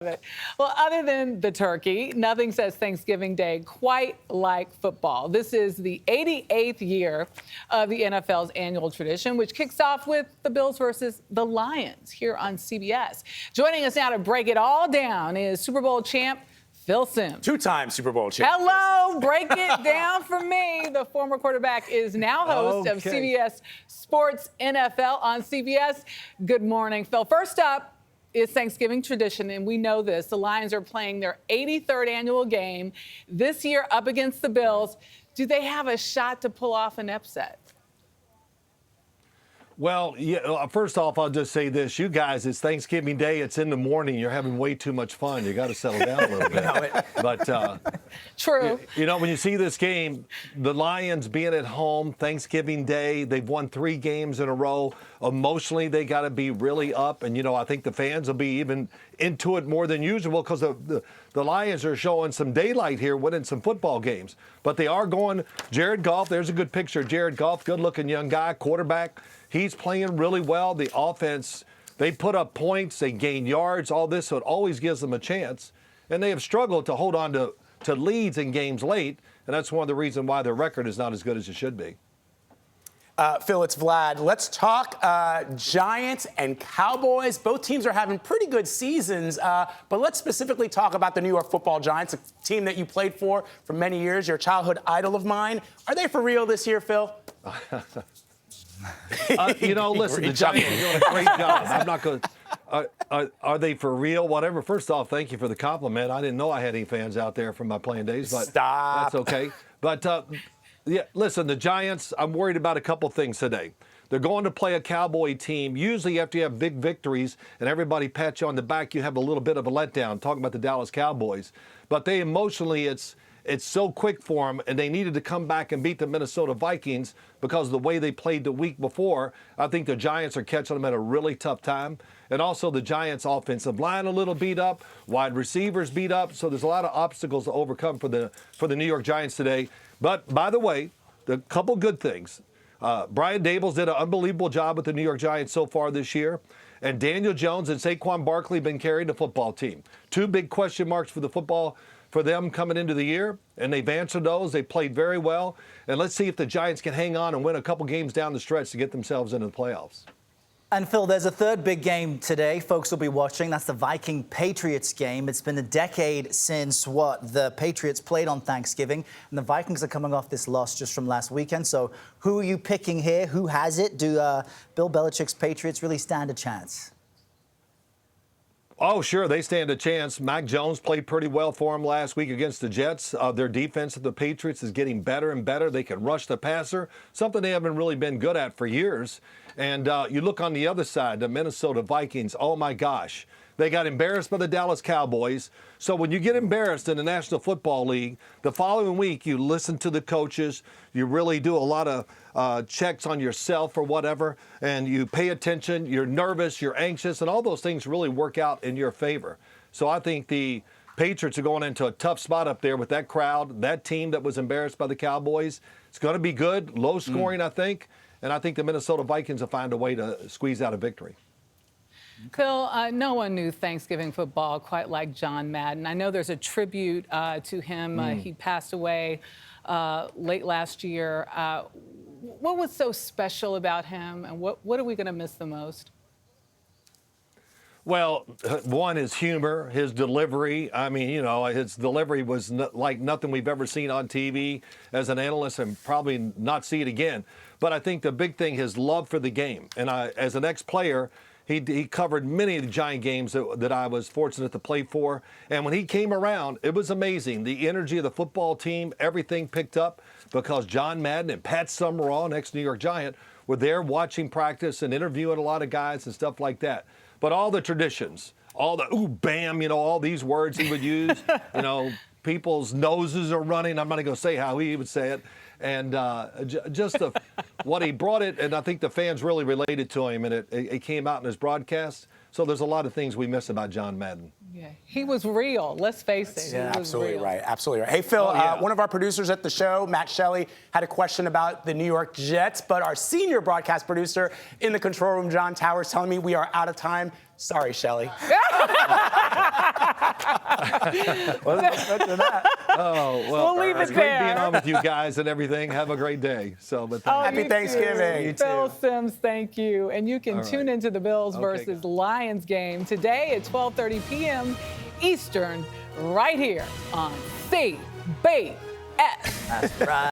it. Well, other than the turkey, nothing says Thanksgiving Day quite like football. This is the 88th year of the NFL's annual tradition, which kicks off with the Bills versus the Lions here on CBS. Joining us now to break it all down is Super Bowl champ Phil Simms. Two-time Super Bowl champ. Hello, break it down for me. The former quarterback is now host of CBS Sports NFL on CBS. Good morning, Phil. First up is Thanksgiving tradition, and we know this. The Lions are playing their 83rd annual game this year up against the Bills. Do they have a shot to pull off an upset? Well, yeah, first off, I'll just say this. You guys, it's Thanksgiving Day. It's in the morning. You're having way too much fun. You got to settle down a little bit. But True. You know, when you see this game, the Lions being at home, Thanksgiving Day, they've won 3 games in a row. Emotionally, they got to be really up. And, you know, I think the fans will be even into it more than usual because the Lions are showing some daylight here, winning some football games. But they are going Jared Goff. There's a good picture of Jared Goff, good-looking young guy, quarterback. He's playing really well. The offense, they put up points, they gain yards, all this, so it always gives them a chance. And they have struggled to hold on to leads in games late, and that's one of the reasons why their record is not as good as it should be. Phil, it's Vlad. Let's talk Giants and Cowboys. Both teams are having pretty good seasons, but let's specifically talk about the New York Football Giants, a team that you played for many years, your childhood idol of mine. Are they for real this year, Phil? You know, listen, the Giants are doing a great job. I'm not going to. Are they for real? Whatever. First off, thank you for the compliment. I didn't know I had any fans out there from my playing days, but Stop. That's okay. But yeah, listen, the Giants. I'm worried about a couple things today. They're going to play a Cowboy team. Usually, after you have big victories and everybody pats you on the back, you have a little bit of a letdown. Talking about the Dallas Cowboys, but they emotionally, it's so quick for them, and they needed to come back and beat the Minnesota Vikings because of the way they played the week before. I think the Giants are catching them at a really tough time. And also the Giants' offensive line a little beat up, wide receivers beat up, so there's a lot of obstacles to overcome for the New York Giants today. But, by the way, the couple good things. Brian Daboll's did an unbelievable job with the New York Giants so far this year. And Daniel Jones and Saquon Barkley have been carrying the football team. 2 big question marks for them coming into the year, and they've answered those. They played very well. And let's see if the Giants can hang on and win a couple games down the stretch to get themselves into the playoffs. And Phil, there's a third big game today folks will be watching. That's the Viking-Patriots game. It's been a decade since the Patriots played on Thanksgiving, and the Vikings are coming off this loss just from last weekend. So who are you picking here? Who has it? Do Bill Belichick's Patriots really stand a chance? Oh, sure, they stand a chance. Mac Jones played pretty well for them last week against the Jets. Their defense of the Patriots is getting better and better. They can rush the passer, something they haven't really been good at for years. And you look on the other side, the Minnesota Vikings, oh my gosh. They got embarrassed by the Dallas Cowboys. So when you get embarrassed in the National Football League, the following week you listen to the coaches, you really do a lot of checks on yourself or whatever, and you pay attention, you're nervous, you're anxious, and all those things really work out in your favor. So I think the Patriots are going into a tough spot up there with that crowd, that team that was embarrassed by the Cowboys. It's going to be good, low scoring, I think, and I think the Minnesota Vikings will find a way to squeeze out a victory. Phil, no one knew Thanksgiving football quite like John Madden. I know there's a tribute to him. He passed away late last year. What was so special about him, and what are we going to miss the most? Well, one, his humor, his delivery. I mean, you know, his delivery was like nothing we've ever seen on TV as an analyst, and probably not see it again. But I think the big thing, his love for the game. And as an ex-player, he covered many of the Giant games that I was fortunate to play for. And when he came around, it was amazing. The energy of the football team, everything picked up because John Madden and Pat Summerall, ex-New York Giant, were there watching practice and interviewing a lot of guys and stuff like that. But all the traditions, all the ooh, bam, you know, all these words he would use, you know, people's noses are running. I'm not going to say how he would say it. And just what he brought it, and I think the fans really related to him, and it came out in his broadcast. So there's a lot of things we miss about John Madden. Yeah, he was real. Let's face it. Yeah, he was absolutely real. right. Absolutely right. Hey, Phil, one of our producers at the show, Matt Shelley, had a question about the New York Jets, but our senior broadcast producer in the control room, John Towers, telling me we are out of time. Sorry, Shelley. Wasn't expecting that. Oh, well, We'll leave it it's great there. being on with you guys and everything. Have a great day. So, but thank you. Happy You Thanksgiving. too. You Phil too. Simms, thank you. And you can tune into the Bills versus guys. Lions game today at 12:30 p.m. Eastern, right here on CBS. That's right.